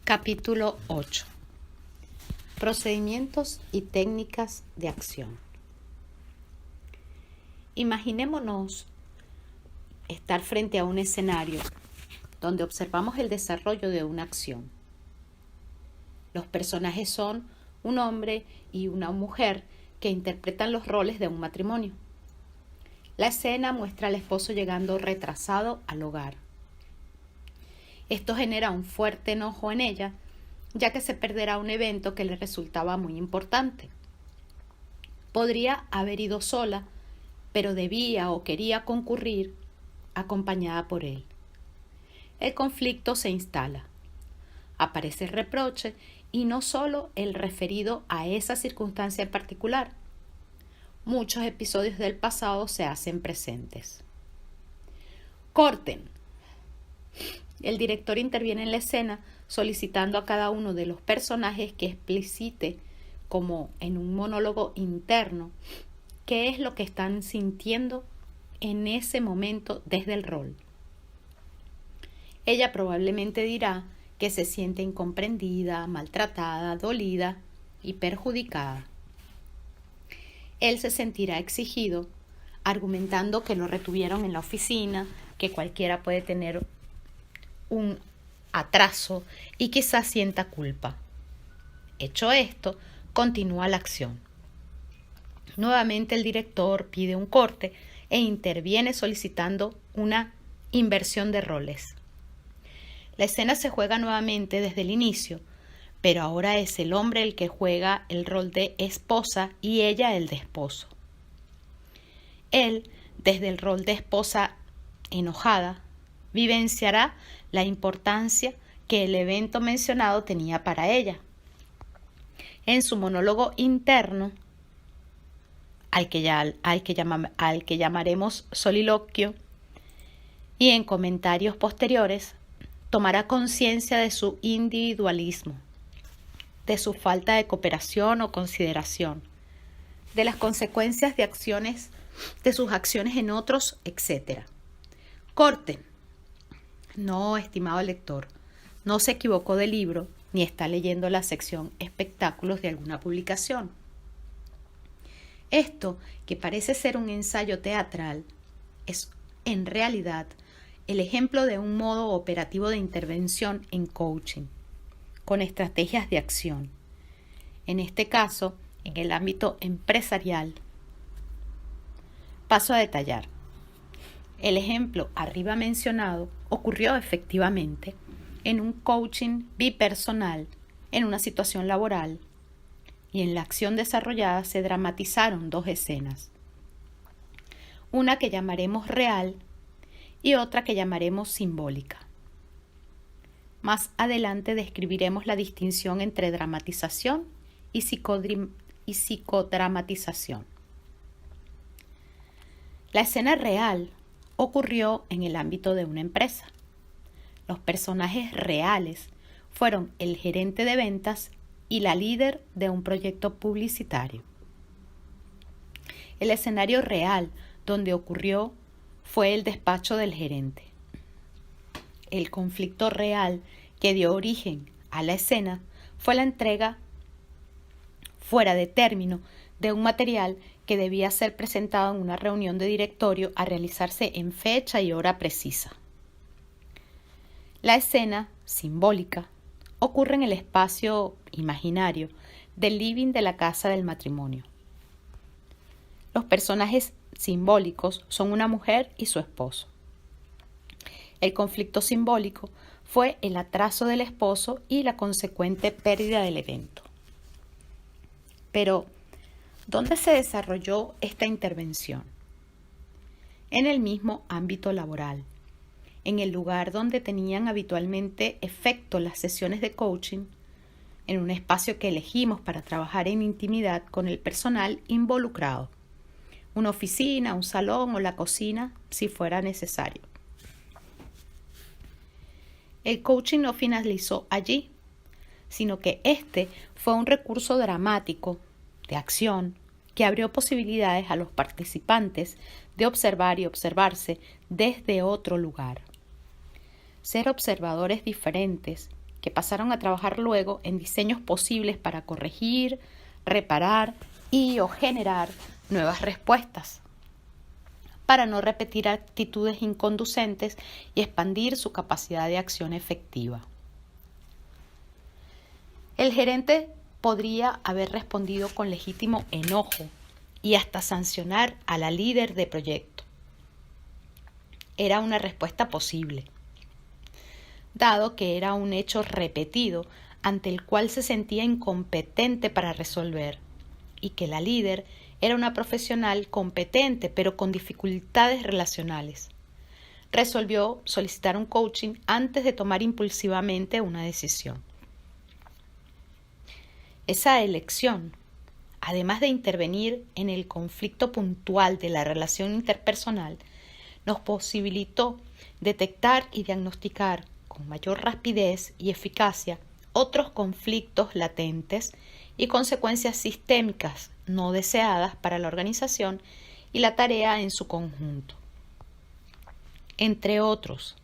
Capítulo 8. Procedimientos y técnicas de acción. Imaginémonos estar frente a un escenario donde observamos el desarrollo de una acción. Los personajes son un hombre y una mujer que interpretan los roles de un matrimonio. La escena muestra al esposo llegando retrasado al hogar. Esto genera un fuerte enojo en ella, ya que se perderá un evento que le resultaba muy importante. Podría haber ido sola, pero debía o quería concurrir acompañada por él. El conflicto se instala. Aparece el reproche y no solo el referido a esa circunstancia en particular. Muchos episodios del pasado se hacen presentes. Corten. El director interviene en la escena solicitando a cada uno de los personajes que explicite, como en un monólogo interno, qué es lo que están sintiendo en ese momento desde el rol. Ella probablemente dirá que se siente incomprendida, maltratada, dolida y perjudicada. Él se sentirá exigido, argumentando que lo retuvieron en la oficina, que cualquiera puede tener un atraso y quizás sienta culpa. Hecho esto, continúa la acción. Nuevamente el director pide un corte e interviene solicitando una inversión de roles. La escena se juega nuevamente desde el inicio, pero ahora es el hombre el que juega el rol de esposa y ella el de esposo. Él, desde el rol de esposa enojada, vivenciará la importancia que el evento mencionado tenía para ella. En su monólogo interno, al que llamaremos soliloquio, y en comentarios posteriores, tomará conciencia de su individualismo, de su falta de cooperación o consideración, de las consecuencias de sus acciones en otros, etc. Corten. No, estimado lector, no se equivocó de libro ni está leyendo la sección espectáculos de alguna publicación. Esto, que parece ser un ensayo teatral, es en realidad el ejemplo de un modo operativo de intervención en coaching, con estrategias de acción. En este caso, en el ámbito empresarial. Paso a detallar. El ejemplo arriba mencionado ocurrió efectivamente en un coaching bipersonal, en una situación laboral, y en la acción desarrollada se dramatizaron dos escenas. Una que llamaremos real y otra que llamaremos simbólica. Más adelante describiremos la distinción entre dramatización y psicodramatización. La escena real ocurrió en el ámbito de una empresa. Los personajes reales fueron el gerente de ventas y la líder de un proyecto publicitario. El escenario real donde ocurrió fue el despacho del gerente. El conflicto real que dio origen a la escena fue la entrega fuera de término de un material que debía ser presentado en una reunión de directorio a realizarse en fecha y hora precisa. La escena simbólica ocurre en el espacio imaginario del living de la casa del matrimonio. Los personajes simbólicos son una mujer y su esposo. El conflicto simbólico fue el atraso del esposo y la consecuente pérdida del evento. Pero, ¿dónde se desarrolló esta intervención? En el mismo ámbito laboral, en el lugar donde tenían habitualmente efecto las sesiones de coaching, en un espacio que elegimos para trabajar en intimidad con el personal involucrado, una oficina, un salón o la cocina, si fuera necesario. El coaching no finalizó allí, sino que este fue un recurso dramático de acción que abrió posibilidades a los participantes de observar y observarse desde otro lugar. Ser observadores diferentes que pasaron a trabajar luego en diseños posibles para corregir, reparar o generar nuevas respuestas, para no repetir actitudes inconducentes y expandir su capacidad de acción efectiva. El gerente podría haber respondido con legítimo enojo y hasta sancionar a la líder de proyecto. Era una respuesta posible, dado que era un hecho repetido ante el cual se sentía incompetente para resolver, y que la líder era una profesional competente pero con dificultades relacionales. Resolvió solicitar un coaching antes de tomar impulsivamente una decisión. Esa elección, además de intervenir en el conflicto puntual de la relación interpersonal, nos posibilitó detectar y diagnosticar con mayor rapidez y eficacia otros conflictos latentes y consecuencias sistémicas no deseadas para la organización y la tarea en su conjunto. Entre otros,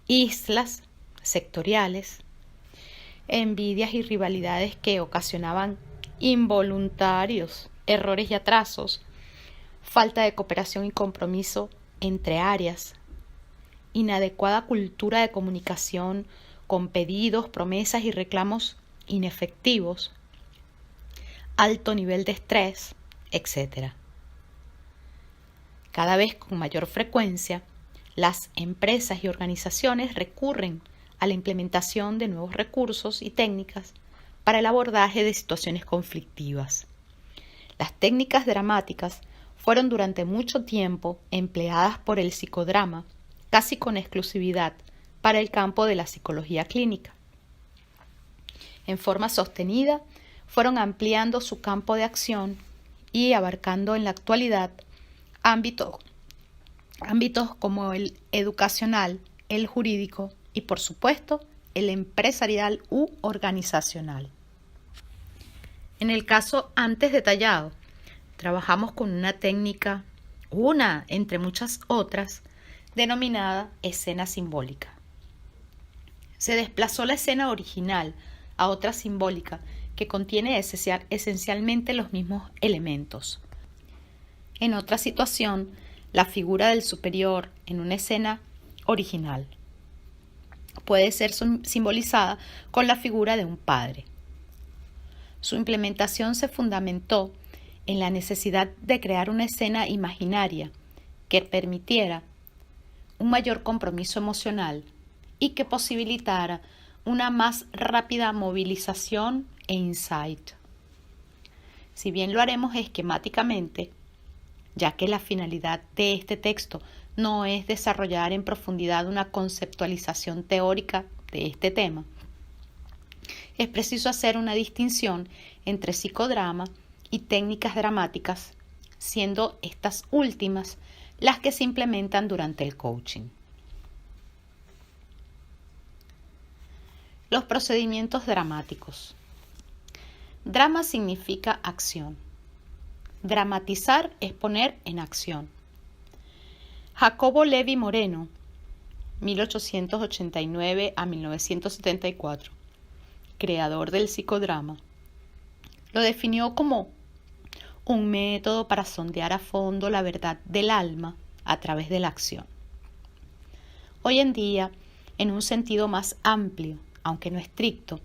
islas sectoriales, envidias y rivalidades que ocasionaban involuntarios errores y atrasos, falta de cooperación y compromiso entre áreas, inadecuada cultura de comunicación con pedidos, promesas y reclamos inefectivos, alto nivel de estrés, etc. Cada vez con mayor frecuencia, las empresas y organizaciones recurren a la implementación de nuevos recursos y técnicas para el abordaje de situaciones conflictivas. Las técnicas dramáticas fueron durante mucho tiempo empleadas por el psicodrama, casi con exclusividad, para el campo de la psicología clínica. En forma sostenida, fueron ampliando su campo de acción y abarcando en la actualidad ámbitos como el educacional, el jurídico y, por supuesto, el empresarial u organizacional. En el caso antes detallado, trabajamos con una técnica, entre muchas otras, denominada escena simbólica. Se desplazó la escena original a otra simbólica que contiene esencialmente los mismos elementos. En otra situación, la figura del superior en una escena original puede ser simbolizada con la figura de un padre. Su implementación se fundamentó en la necesidad de crear una escena imaginaria que permitiera un mayor compromiso emocional y que posibilitara una más rápida movilización e insight. Si bien lo haremos esquemáticamente, ya que la finalidad de este texto no es desarrollar en profundidad una conceptualización teórica de este tema, es preciso hacer una distinción entre psicodrama y técnicas dramáticas, siendo estas últimas las que se implementan durante el coaching. Los procedimientos dramáticos. Drama significa acción. Dramatizar es poner en acción. Jacobo Levi Moreno, 1889 a 1974, creador del psicodrama, lo definió como un método para sondear a fondo la verdad del alma a través de la acción. Hoy en día, en un sentido más amplio, aunque no estricto,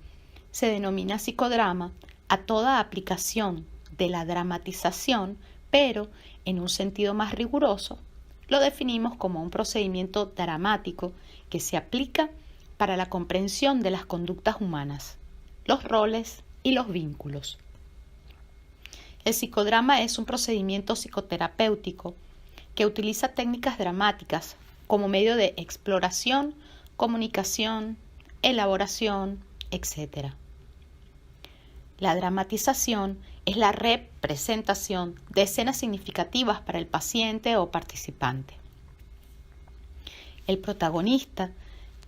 se denomina psicodrama a toda aplicación de la dramatización, pero en un sentido más riguroso, lo definimos como un procedimiento dramático que se aplica para la comprensión de las conductas humanas, los roles y los vínculos. El psicodrama es un procedimiento psicoterapéutico que utiliza técnicas dramáticas como medio de exploración, comunicación, elaboración, etc. La dramatización es la representación de escenas significativas para el paciente o participante. El protagonista,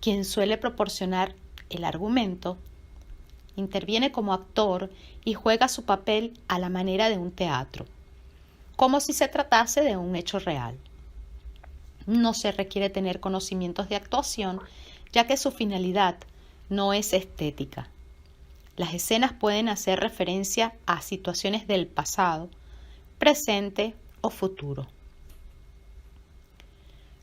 quien suele proporcionar el argumento, interviene como actor y juega su papel a la manera de un teatro, como si se tratase de un hecho real. No se requiere tener conocimientos de actuación, ya que su finalidad no es estética. Las escenas pueden hacer referencia a situaciones del pasado, presente o futuro.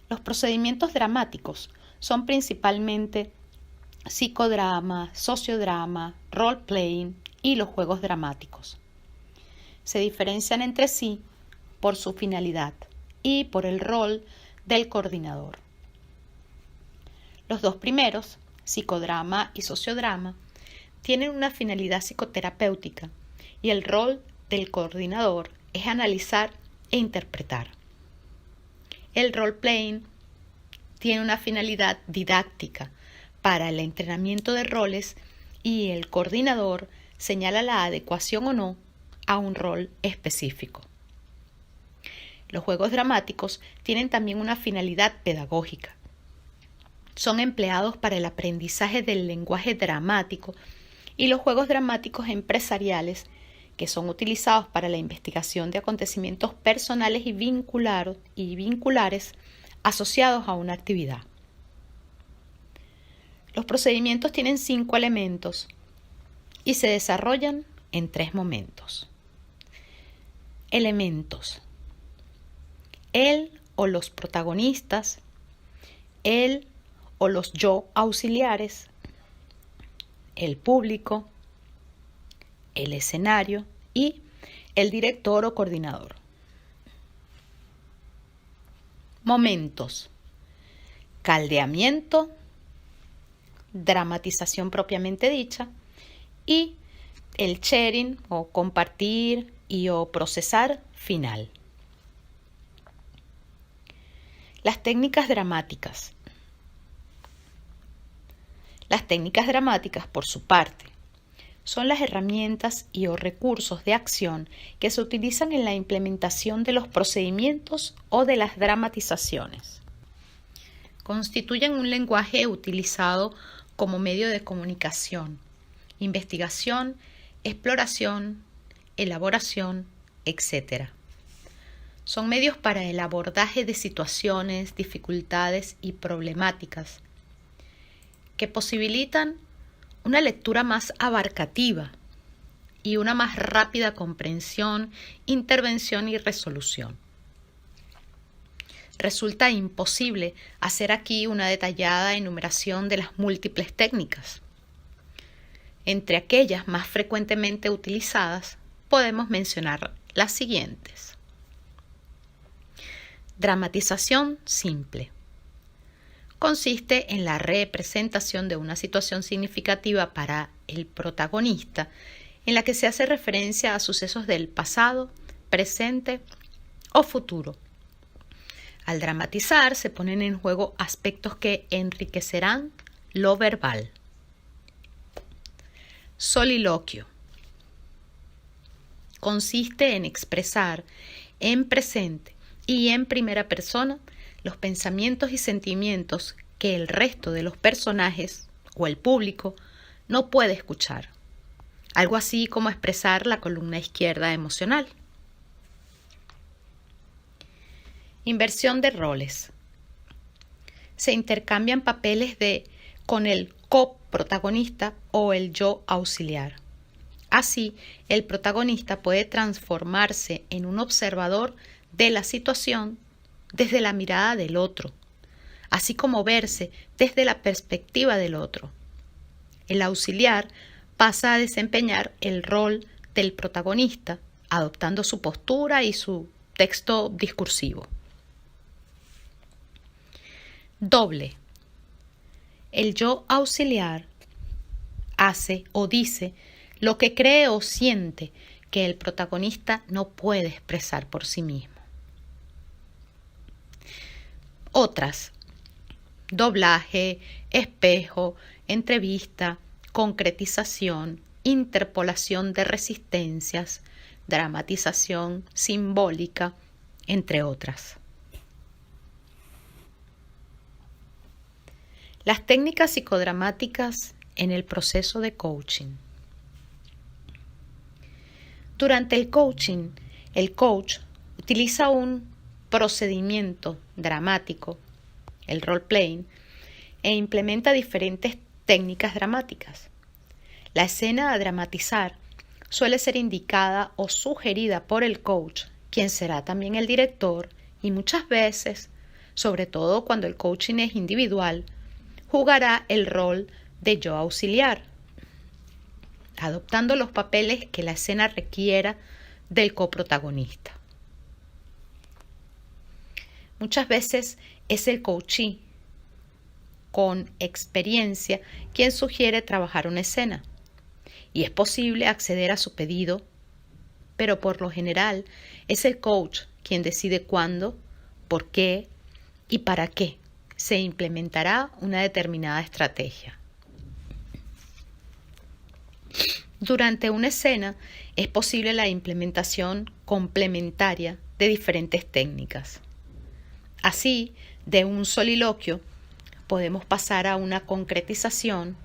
Los procedimientos dramáticos son principalmente psicodrama, sociodrama, role-playing y los juegos dramáticos. Se diferencian entre sí por su finalidad y por el rol del coordinador. Los dos primeros, psicodrama y sociodrama, tienen una finalidad psicoterapéutica y el rol del coordinador es analizar e interpretar. El role-playing tiene una finalidad didáctica para el entrenamiento de roles y el coordinador señala la adecuación o no a un rol específico. Los juegos dramáticos tienen también una finalidad pedagógica. Son empleados para el aprendizaje del lenguaje dramático y los juegos dramáticos empresariales, que son utilizados para la investigación de acontecimientos personales y vinculares asociados a una actividad. Los procedimientos tienen 5 elementos y se desarrollan en 3 momentos. Elementos: él o los protagonistas, él o los yo auxiliares, el público, el escenario y el director o coordinador. Momentos: caldeamiento, dramatización propiamente dicha y el sharing o compartir o procesar final. Las técnicas dramáticas. Las técnicas dramáticas, por su parte, son las herramientas o recursos de acción que se utilizan en la implementación de los procedimientos o de las dramatizaciones. Constituyen un lenguaje utilizado como medio de comunicación, investigación, exploración, elaboración, etc. Son medios para el abordaje de situaciones, dificultades y problemáticas que posibilitan una lectura más abarcativa y una más rápida comprensión, intervención y resolución. Resulta imposible hacer aquí una detallada enumeración de las múltiples técnicas. Entre aquellas más frecuentemente utilizadas podemos mencionar las siguientes. Dramatización simple. Consiste en la representación de una situación significativa para el protagonista en la que se hace referencia a sucesos del pasado, presente o futuro. Al dramatizar se ponen en juego aspectos que enriquecerán lo verbal. Soliloquio. Consiste en expresar en presente y en primera persona los pensamientos y sentimientos que el resto de los personajes o el público no puede escuchar. Algo así como expresar la columna izquierda emocional. Inversión de roles. Se intercambian papeles con el coprotagonista o el yo auxiliar. Así, el protagonista puede transformarse en un observador de la situación desde la mirada del otro, así como verse desde la perspectiva del otro. El auxiliar pasa a desempeñar el rol del protagonista, adoptando su postura y su texto discursivo. Doble. El yo auxiliar hace o dice lo que cree o siente que el protagonista no puede expresar por sí mismo. Otras: doblaje, espejo, entrevista, concretización, interpolación de resistencias, dramatización simbólica, entre otras. Las técnicas psicodramáticas en el proceso de coaching. Durante el coaching, el coach utiliza un procedimiento dramático, el role-playing, e implementa diferentes técnicas dramáticas. La escena a dramatizar suele ser indicada o sugerida por el coach, quien será también el director, y muchas veces, sobre todo cuando el coaching es individual, jugará el rol de yo auxiliar, adoptando los papeles que la escena requiera del coprotagonista. Muchas veces es el coachee con experiencia quien sugiere trabajar una escena, y es posible acceder a su pedido, pero por lo general es el coach quien decide cuándo, por qué y para qué se implementará una determinada estrategia. Durante una escena es posible la implementación complementaria de diferentes técnicas. Así, de un soliloquio podemos pasar a una concretización,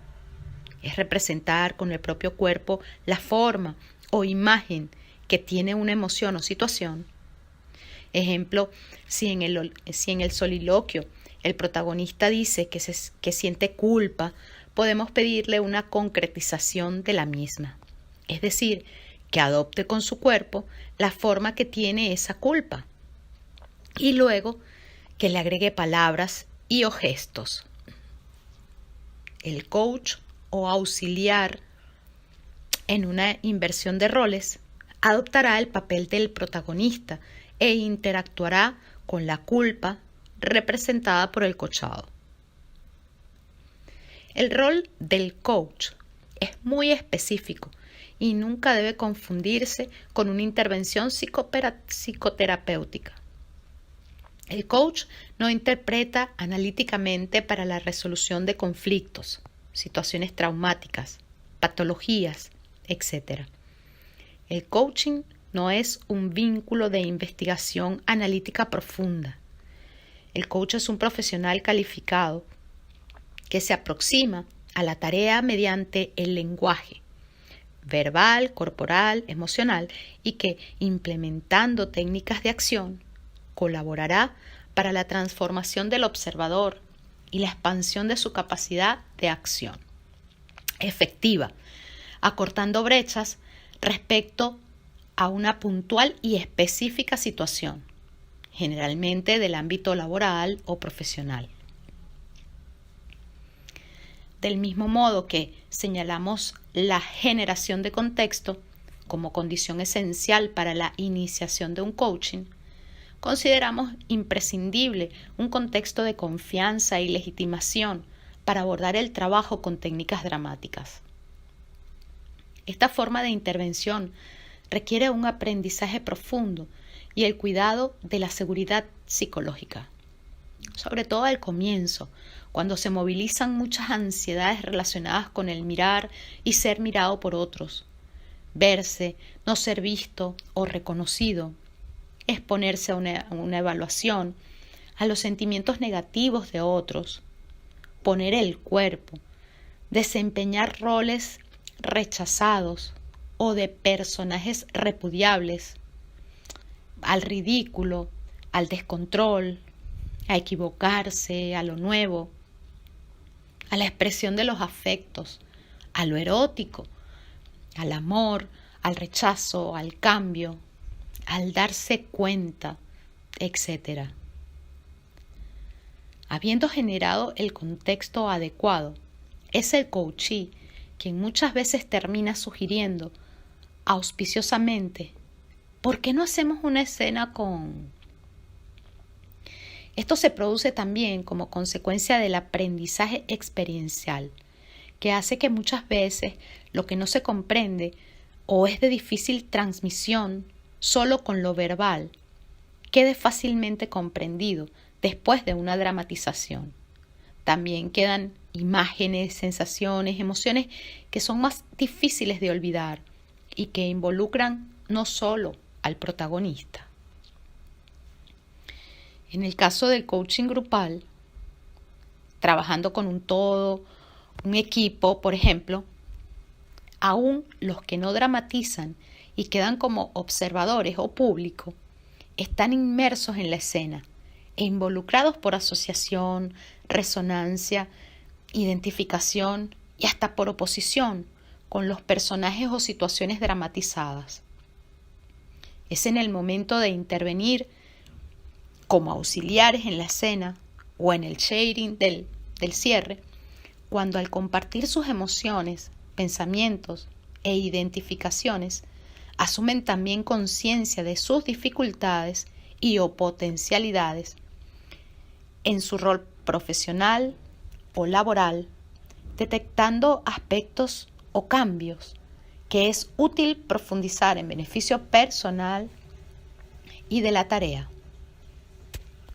es representar con el propio cuerpo la forma o imagen que tiene una emoción o situación. Ejemplo, si en el soliloquio el protagonista dice que siente culpa, podemos pedirle una concretización de la misma, es decir, que adopte con su cuerpo la forma que tiene esa culpa y luego que le agregue palabras y o gestos. El coach o auxiliar en una inversión de roles adoptará el papel del protagonista e interactuará con la culpa representada por el coachado. El rol del coach es muy específico y nunca debe confundirse con una intervención psicoterapéutica. El coach no interpreta analíticamente para la resolución de conflictos, situaciones traumáticas, patologías, etc. El coaching no es un vínculo de investigación analítica profunda. El coach es un profesional calificado que se aproxima a la tarea mediante el lenguaje verbal, corporal, emocional y que, implementando técnicas de acción, colaborará para la transformación del observador y la expansión de su capacidad de acción efectiva, acortando brechas respecto a una puntual y específica situación, generalmente del ámbito laboral o profesional. Del mismo modo que señalamos la generación de contexto como condición esencial para la iniciación de un coaching, consideramos imprescindible un contexto de confianza y legitimación para abordar el trabajo con técnicas dramáticas. Esta forma de intervención requiere un aprendizaje profundo y el cuidado de la seguridad psicológica, sobre todo al comienzo, cuando se movilizan muchas ansiedades relacionadas con el mirar y ser mirado por otros, verse, no ser visto o reconocido, exponerse a una evaluación, a los sentimientos negativos de otros, poner el cuerpo, desempeñar roles rechazados o de personajes repudiables, al ridículo, al descontrol, a equivocarse, a lo nuevo, a la expresión de los afectos, a lo erótico, al amor, al rechazo, al cambio, al darse cuenta, etc. Habiendo generado el contexto adecuado, es el coachee quien muchas veces termina sugiriendo auspiciosamente: ¿por qué no hacemos una escena con...? Esto se produce también como consecuencia del aprendizaje experiencial, que hace que muchas veces lo que no se comprende o es de difícil transmisión solo con lo verbal quede fácilmente comprendido después de una dramatización. También quedan imágenes, sensaciones, emociones que son más difíciles de olvidar y que involucran no solo al protagonista. En el caso del coaching grupal, trabajando con un todo, un equipo, por ejemplo, aún los que no dramatizan y quedan como observadores o público, están inmersos en la escena e involucrados por asociación, resonancia identificación y hasta por oposición con los personajes o situaciones dramatizadas. Es en el momento de intervenir como auxiliares en la escena o en el shading del cierre, cuando al compartir sus emociones, pensamientos e identificaciones, asumen también conciencia de sus dificultades y o potencialidades en su rol profesional o laboral, detectando aspectos o cambios que es útil profundizar en beneficio personal y de la tarea.